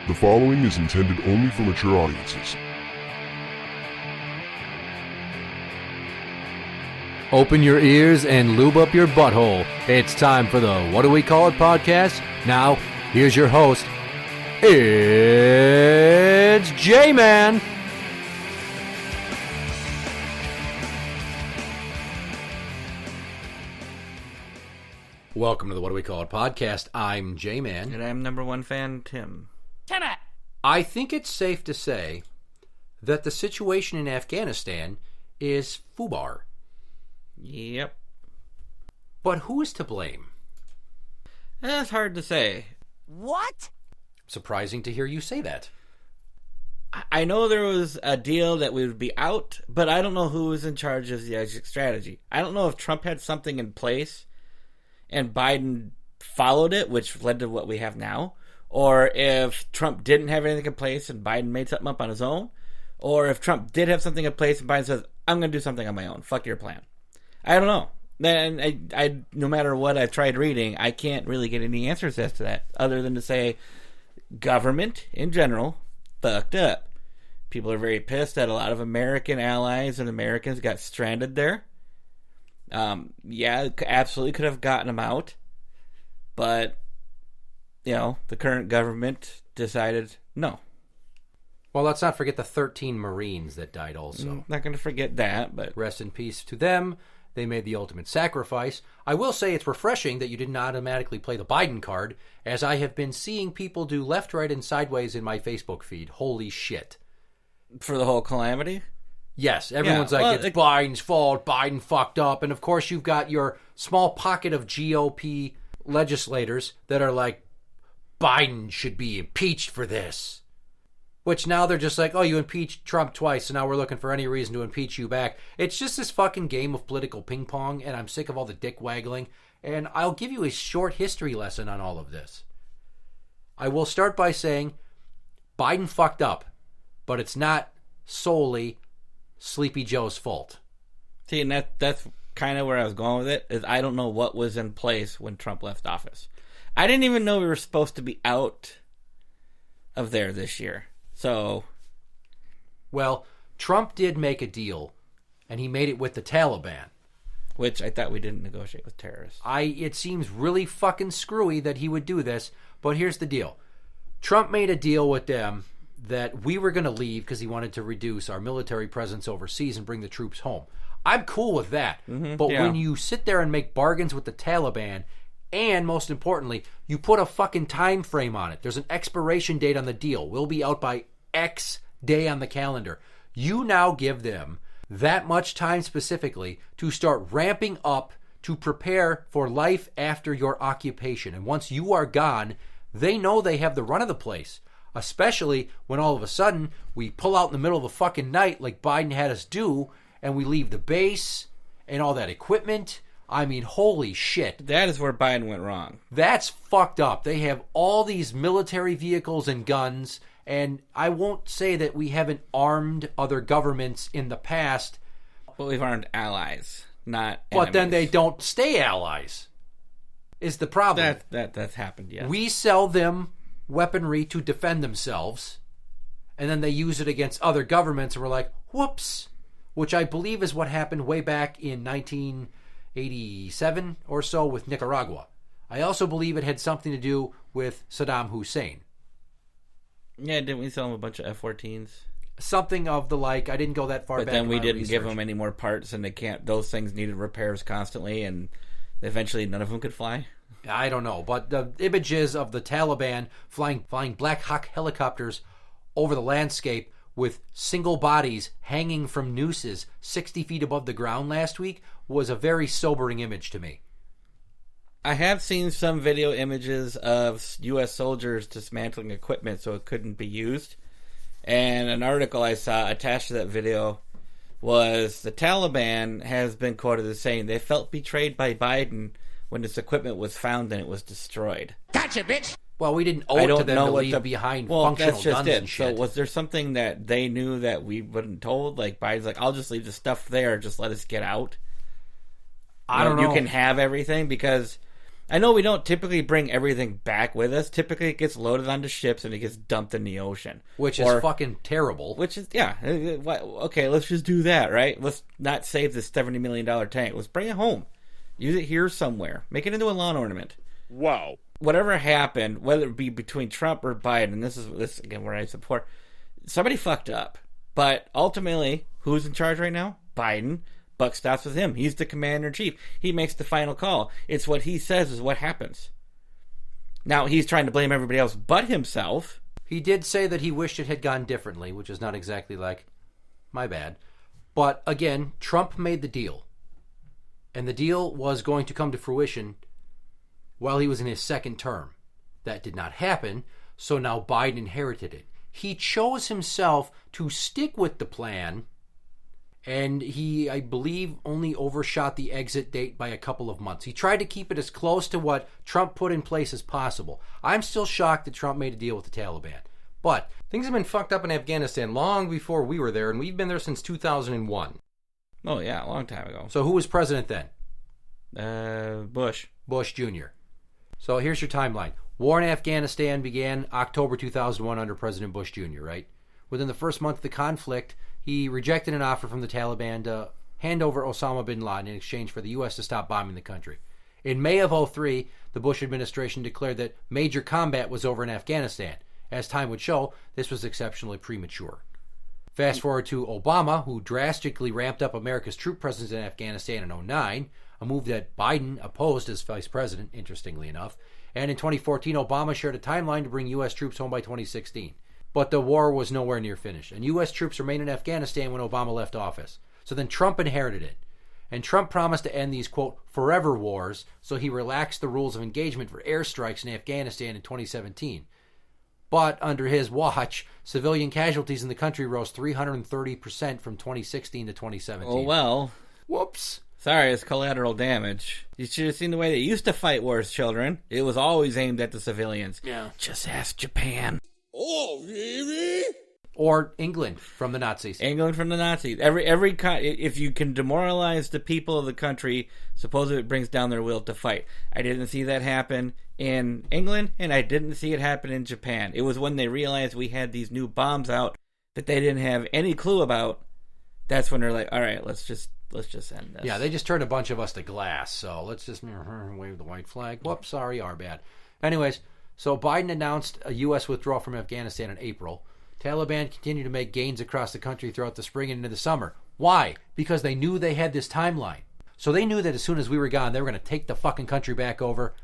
The following is intended only for mature audiences. Open your ears and lube up your butthole. It's time for the What Do We Call It podcast. Now, here's your host. It's Jmann. Welcome to the What Do We Call It podcast. I'm Jmann. And I'm number one fan, Tim. I think it's safe to say that the situation in Afghanistan is FUBAR. Yep. But who is to blame? That's hard to say. What? Surprising to hear you say that. I know there was a deal that we would be out, but I don't know who was in charge of the exit strategy. I don't know if Trump had something in place and Biden followed it, which led to what we have now, or if Trump didn't have anything in place and Biden made something up on his own, or if Trump did have something in place and Biden says, I'm going to do something on my own. Fuck your plan. I don't know. Then I no matter what I've tried reading, I can't really get any answers as to that, other than to say government in general fucked up. People are very pissed that a lot of American allies and Americans got stranded there. Yeah, absolutely could have gotten them out, but you know, the current government decided no. Well, let's not forget the 13 Marines that died also. Not going to forget that, but rest in peace to them. They made the ultimate sacrifice. I will say it's refreshing that you didn't automatically play the Biden card, as I have been seeing people do left, right, and sideways in my Facebook feed. Holy shit. For the whole calamity? Yes, everyone's it's Biden's fault, Biden fucked up, and of course you've got your small pocket of GOP legislators that are like, Biden should be impeached for this. Which now they're just like, oh, you impeached Trump twice, so now we're looking for any reason to impeach you back. It's just this fucking game of political ping pong, and I'm sick of all the dick waggling. And I'll give you a short history lesson on all of this. I will start by saying Biden fucked up, but it's not solely Sleepy Joe's fault. See, and that's kind of where I was going with it, is I don't know what was in place when Trump left office. I didn't even know we were supposed to be out of there this year. So, well, Trump did make a deal, and he made it with the Taliban. Which I thought we didn't negotiate with terrorists. It seems really fucking screwy that he would do this, but here's the deal. Trump made a deal with them that we were going to leave because he wanted to reduce our military presence overseas and bring the troops home. I'm cool with that, but when you sit there and make bargains with the Taliban, and most importantly, you put a fucking time frame on it. There's an expiration date on the deal. We'll be out by X day on the calendar. You now give them that much time specifically to start ramping up to prepare for life after your occupation. And once you are gone, they know they have the run of the place. Especially when all of a sudden we pull out in the middle of the fucking night like Biden had us do, and we leave the base and all that equipment. I mean, holy shit. That is where Biden went wrong. That's fucked up. They have all these military vehicles and guns, and I won't say that we haven't armed other governments in the past. But we've armed allies, not enemies. But then they don't stay allies, is the problem. That's happened, yes. We sell them weaponry to defend themselves, and then they use it against other governments, and we're like, whoops, which I believe is what happened way back in 1987 or so with Nicaragua. I also believe it had something to do with Saddam Hussein. Yeah, didn't we sell them a bunch of F-14s? Something of the like. I didn't go that far back. But then we didn't research. give them any more parts, and they can't. Those things needed repairs constantly, and eventually none of them could fly. I don't know, but the images of the Taliban flying Black Hawk helicopters over the landscape with single bodies hanging from nooses 60 feet above the ground last week was a very sobering image to me. I have seen some video images of U.S. soldiers dismantling equipment so it couldn't be used. And an article I saw attached to that video was the Taliban has been quoted as saying they felt betrayed by Biden when this equipment was found and it was destroyed. Gotcha, bitch! Well, we didn't owe it to them to leave behind functional guns and shit. So was there something that they knew that we wouldn't told? Like Biden's like, I'll just leave the stuff there, just let us get out. I don't know. You can have everything because I know we don't typically bring everything back with us. Typically, it gets loaded onto ships and it gets dumped in the ocean. Which is fucking terrible. Which is, yeah. Okay, let's just do that, right? Let's not save this $70 million tank. Let's bring it home. Use it here somewhere. Make it into a lawn ornament. Wow. Whatever happened, whether it be between Trump or Biden, and this is again where I support, somebody fucked up. But ultimately, who's in charge right now? Biden. Buck stops with him. He's the commander-in-chief. He makes the final call. It's what he says is what happens. Now, he's trying to blame everybody else but himself. He did say that he wished it had gone differently, which is not exactly like, my bad. But, again, Trump made the deal. And the deal was going to come to fruition while he was in his second term. That did not happen, so now Biden inherited it. He chose himself to stick with the plan, and he, I believe, only overshot the exit date by a couple of months. He tried to keep it as close to what Trump put in place as possible. I'm still shocked that Trump made a deal with the Taliban. But things have been fucked up in Afghanistan long before we were there, and we've been there since 2001. Oh, yeah, a long time ago. So who was president then? Bush. Bush Jr. So here's your timeline. War in Afghanistan began October 2001 under President Bush Jr., right? Within the first month of the conflict, he rejected an offer from the Taliban to hand over Osama bin Laden in exchange for the U.S. to stop bombing the country. In May of 2003, the Bush administration declared that major combat was over in Afghanistan. As time would show, this was exceptionally premature. Fast forward to Obama, who drastically ramped up America's troop presence in Afghanistan in 2009, a move that Biden opposed as vice president, interestingly enough. And in 2014, Obama shared a timeline to bring U.S. troops home by 2016. But the war was nowhere near finished, and U.S. troops remained in Afghanistan when Obama left office. So then Trump inherited it. And Trump promised to end these, quote, forever wars, so he relaxed the rules of engagement for airstrikes in Afghanistan in 2017. But under his watch, civilian casualties in the country rose 330% from 2016 to 2017. Oh, well. Whoops. Sorry, it's collateral damage. You should have seen the way they used to fight wars, children. It was always aimed at the civilians. Yeah. Just ask Japan. Oh, really? Or England from the Nazis. England from the Nazis. If you can demoralize the people of the country, supposedly it brings down their will to fight. I didn't see that happen in England, and I didn't see it happen in Japan. It was when they realized we had these new bombs out that they didn't have any clue about. That's when they're like, all right, let's just end this. Yeah, they just turned a bunch of us to glass, so let's just wave the white flag. Whoops, sorry, our bad. Anyways, so Biden announced a U.S. withdrawal from Afghanistan in April. Taliban continued to make gains across the country throughout the spring and into the summer. Why? Because they knew they had this timeline. So they knew that as soon as we were gone, they were going to take the fucking country back over.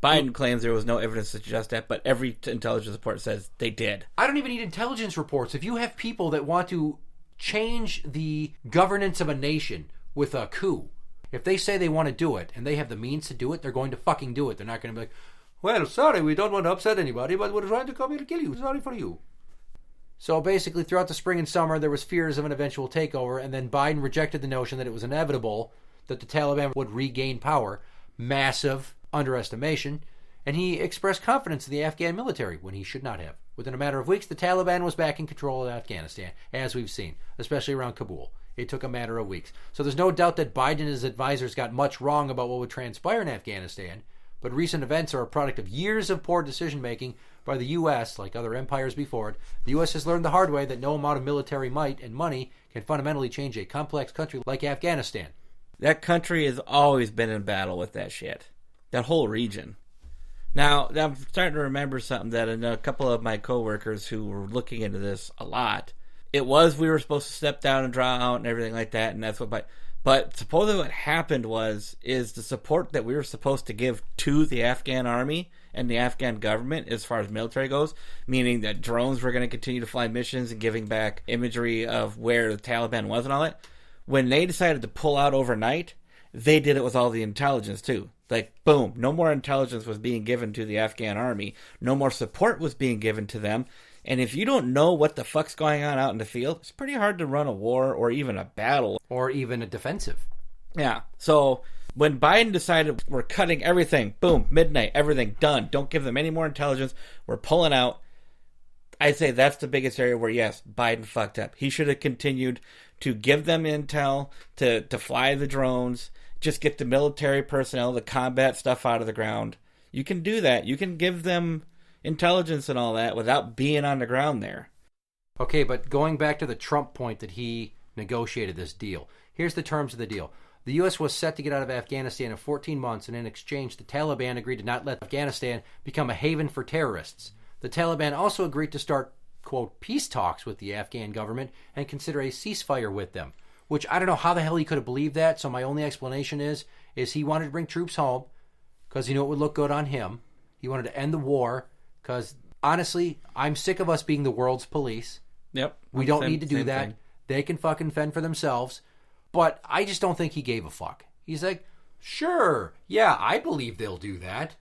Biden claims there was no evidence to suggest that, but every intelligence report says they did. I don't even need intelligence reports. If you have people that want to change the governance of a nation with a coup, if they say they want to do it and they have the means to do it, they're going to fucking do it. They're not going to be like, well, sorry, we don't want to upset anybody, but we're trying to come here to kill you. Sorry for you. So basically, throughout the spring and summer, there was fears of an eventual takeover, and then Biden rejected the notion that it was inevitable that the Taliban would regain power. Massive underestimation. And he expressed confidence in the Afghan military when he should not have. Within a matter of weeks, the Taliban was back in control of Afghanistan, as we've seen, especially around Kabul. It took a matter of weeks. So there's no doubt that Biden and his advisors got much wrong about what would transpire in Afghanistan, but recent events are a product of years of poor decision-making by the U.S., like other empires before it. The U.S. has learned the hard way that no amount of military might and money can fundamentally change a complex country like Afghanistan. That country has always been in battle with that shit. That whole region. Now, I'm starting to remember something that a couple of my coworkers who were looking into this a lot, it was we were supposed to step down and draw out and everything like that, and that's what... But supposedly what happened is the support that we were supposed to give to the Afghan army and the Afghan government as far as military goes, meaning that drones were going to continue to fly missions and giving back imagery of where the Taliban was and all that. When they decided to pull out overnight, they did it with all the intelligence too. Like, boom, no more intelligence was being given to the Afghan army. No more support was being given to them. And if you don't know what the fuck's going on out in the field, it's pretty hard to run a war or even a battle. Or even a defensive. Yeah. So when Biden decided we're cutting everything, boom, midnight, everything done. Don't give them any more intelligence. We're pulling out. I'd say that's the biggest area where, yes, Biden fucked up. He should have continued to give them intel, to fly the drones, just get the military personnel, the combat stuff out of the ground. You can do that. You can give them intelligence and all that without being on the ground there. Okay, but going back to the Trump point that he negotiated this deal, here's the terms of the deal. The U.S. was set to get out of Afghanistan in 14 months, and in exchange, the Taliban agreed to not let Afghanistan become a haven for terrorists. The Taliban also agreed to start, quote, peace talks with the Afghan government and consider a ceasefire with them, which I don't know how the hell he could have believed that, so my only explanation is he wanted to bring troops home because he knew it would look good on him. He wanted to end the war because, honestly, I'm sick of us being the world's police. Yep. We don't need to do same that. thing. They can fucking fend for themselves. But I just don't think he gave a fuck. He's like, sure, yeah, I believe they'll do that.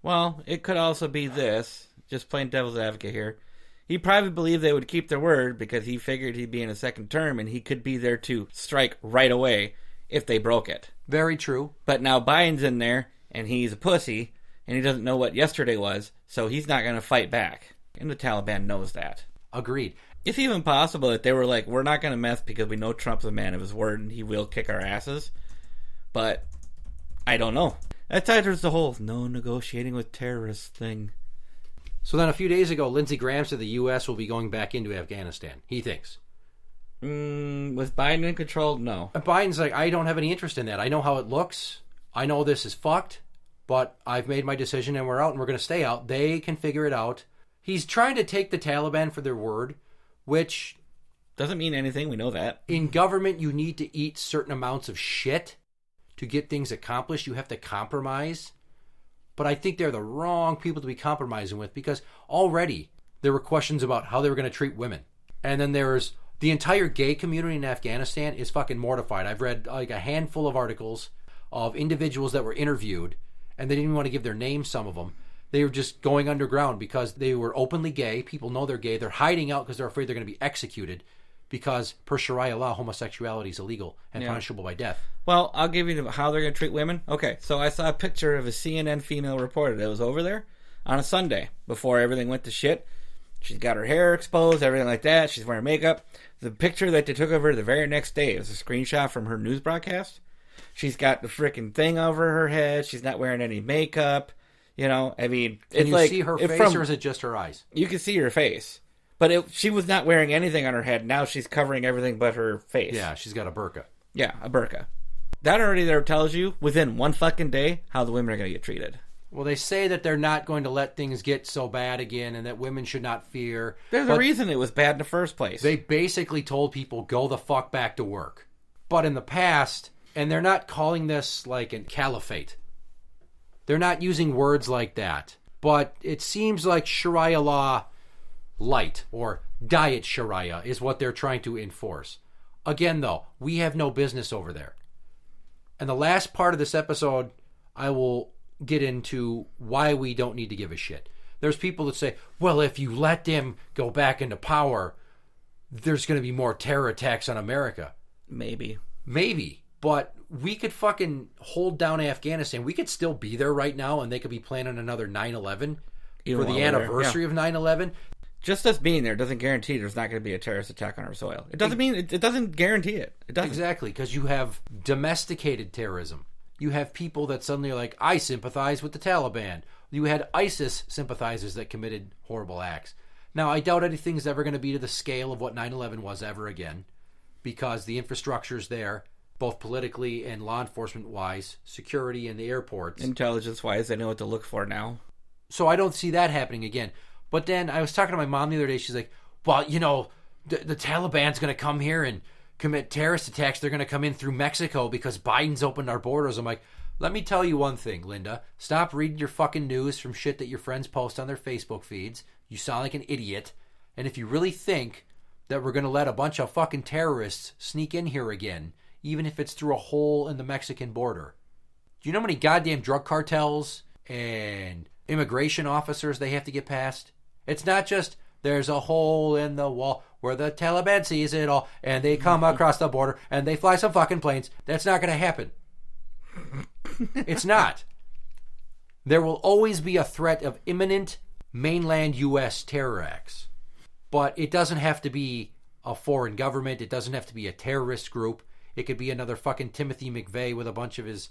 Well, it could also be this, just playing devil's advocate here. He probably believed they would keep their word because he figured he'd be in a second term and he could be there to strike right away if they broke it. Very true. But now Biden's in there and he's a pussy and he doesn't know what yesterday was, so he's not going to fight back. And the Taliban knows that. Agreed. It's even possible that they were like, we're not going to mess because we know Trump's a man of his word and he will kick our asses. But I don't know. That's why there's the whole no negotiating with terrorists thing. So then a few days ago, Lindsey Graham said the U.S. will be going back into Afghanistan. He thinks. With Biden in control, no. And Biden's like, I don't have any interest in that. I know how it looks. I know this is fucked. But I've made my decision and we're out and we're going to stay out. They can figure it out. He's trying to take the Taliban for their word, which doesn't mean anything. We know that. In government, you need to eat certain amounts of shit to get things accomplished. You have to compromise. But I think they're the wrong people to be compromising with because already there were questions about how they were going to treat women. And then there's the entire gay community in Afghanistan is fucking mortified. I've read like a handful of articles of individuals that were interviewed and they didn't even want to give their names, some of them. They were just going underground because they were openly gay. People know they're gay. They're hiding out because they're afraid they're going to be executed because per Sharia law, homosexuality is illegal and punishable by death. Well, I'll give you how they're going to treat women. Okay, so I saw a picture of a CNN female reporter that was over there on a Sunday before everything went to shit. She's got her hair exposed, everything like that. She's wearing makeup. The picture that they took of her the very next day is a screenshot from her news broadcast. She's got the freaking thing over her head. She's not wearing any makeup. You know, I mean, Can it's you like, see her face or is it just her eyes? You can see her face. But she was not wearing anything on her head. Now she's covering everything but her face. Yeah, she's got a burqa. Yeah, a burqa. That already there tells you, within one fucking day, how the women are going to get treated. Well, they say that they're not going to let things get so bad again and that women should not fear. There's a reason it was bad in the first place. They basically told people, go the fuck back to work. But in the past, and they're not calling this like a caliphate. They're not using words like that. But it seems like Sharia law light or diet Sharia is what they're trying to enforce. Again, though, we have no business over there. And the last part of this episode, I will get into why we don't need to give a shit. There's people that say, well, if you let them go back into power, there's going to be more terror attacks on America. Maybe. But we could fucking hold down Afghanistan. We could still be there right now and they could be planning another 9/11 for the anniversary of 9/11. Just us being there doesn't guarantee there's not going to be a terrorist attack on our soil. It doesn't mean it doesn't guarantee it. It doesn't. Exactly, because you have domesticated terrorism. You have people that suddenly are like, I sympathize with the Taliban. You had ISIS sympathizers that committed horrible acts. Now, I doubt anything's ever going to be to the scale of what 9/11 was ever again, because the infrastructure's there, both politically and law enforcement-wise, security in the airports. Intelligence-wise, they know what to look for now. So I don't see that happening again. But then I was talking to my mom the other day. She's like, well, you know, the Taliban's going to come here and commit terrorist attacks. They're going to come in through Mexico because Biden's opened our borders. I'm like, let me tell you one thing, Linda. Stop reading your fucking news from shit that your friends post on their Facebook feeds. You sound like an idiot. And if you really think that we're going to let a bunch of fucking terrorists sneak in here again, even if it's through a hole in the Mexican border, do you know how many goddamn drug cartels and immigration officers they have to get past? It's not just there's a hole in the wall where the Taliban sees it all and they come across the border and they fly some fucking planes. That's not going to happen. It's not. There will always be a threat of imminent mainland U.S. terror acts. But it doesn't have to be a foreign government. It doesn't have to be a terrorist group. It could be another fucking Timothy McVeigh with a bunch of his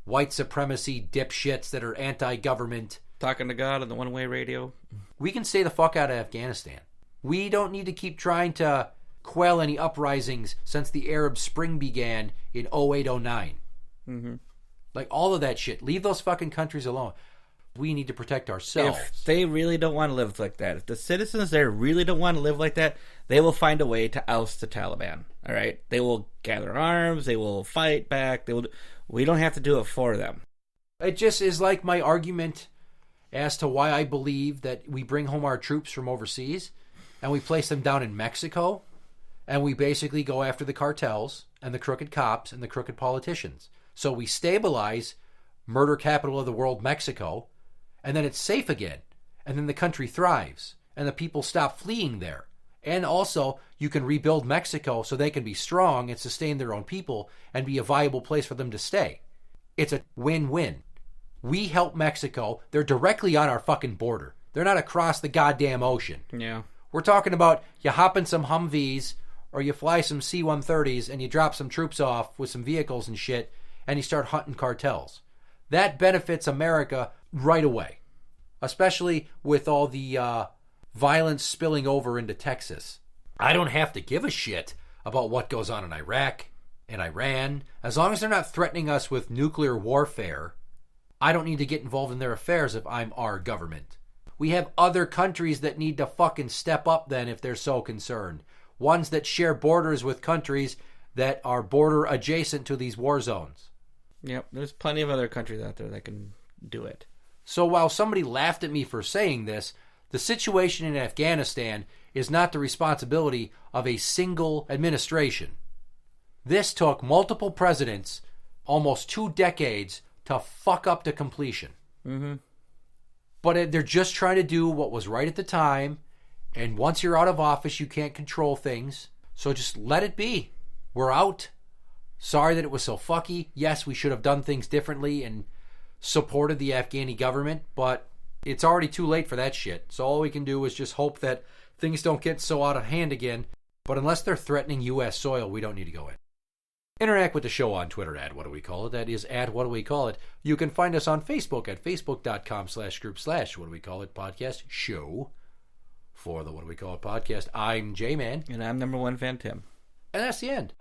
white supremacy dipshits that are anti-government. Talking to God on the one-way radio. We can stay the fuck out of Afghanistan. We don't need to keep trying to quell any uprisings since the Arab Spring began in 08-09. Mm-hmm. Like, all of that shit. Leave those fucking countries alone. We need to protect ourselves. If they really don't want to live like that, if the citizens there really don't want to live like that, they will find a way to oust the Taliban. All right? They will gather arms. They will fight back. We don't have to do it for them. It just is like my argument as to why I believe that we bring home our troops from overseas and we place them down in Mexico and we basically go after the cartels and the crooked cops and the crooked politicians. So we stabilize murder capital of the world, Mexico, and then it's safe again. And then the country thrives and the people stop fleeing there. And also, you can rebuild Mexico so they can be strong and sustain their own people and be a viable place for them to stay. It's a win-win. We help Mexico. They're directly on our fucking border. They're not across the goddamn ocean. Yeah. We're talking about you hop in some Humvees or you fly some C-130s and you drop some troops off with some vehicles and shit and you start hunting cartels. That benefits America right away, especially with all the violence spilling over into Texas. I don't have to give a shit about what goes on in Iraq and Iran. As long as they're not threatening us with nuclear warfare, I don't need to get involved in their affairs if I'm our government. We have other countries that need to fucking step up then if they're so concerned. Ones that share borders with countries that are border adjacent to these war zones. Yep, there's plenty of other countries out there that can do it. So while somebody laughed at me for saying this, the situation in Afghanistan is not the responsibility of a single administration. This took multiple presidents, almost 2 decades, to fuck up to completion. Mm-hmm. But they're just trying to do what was right at the time, and once you're out of office, you can't control things. So just let it be. We're out. Sorry that it was so fucky. Yes, we should have done things differently and supported the Afghani government, but it's already too late for that shit. So all we can do is just hope that things don't get so out of hand again. But unless they're threatening U.S. soil, we don't need to go in. Interact with the show on Twitter at What Do We Call It. That is at What Do We Call It. You can find us on Facebook at facebook.com/group/What Do We Call It podcast show. For the What Do We Call It podcast, I'm Jmann. And I'm number 1 fan Tim. And that's the end.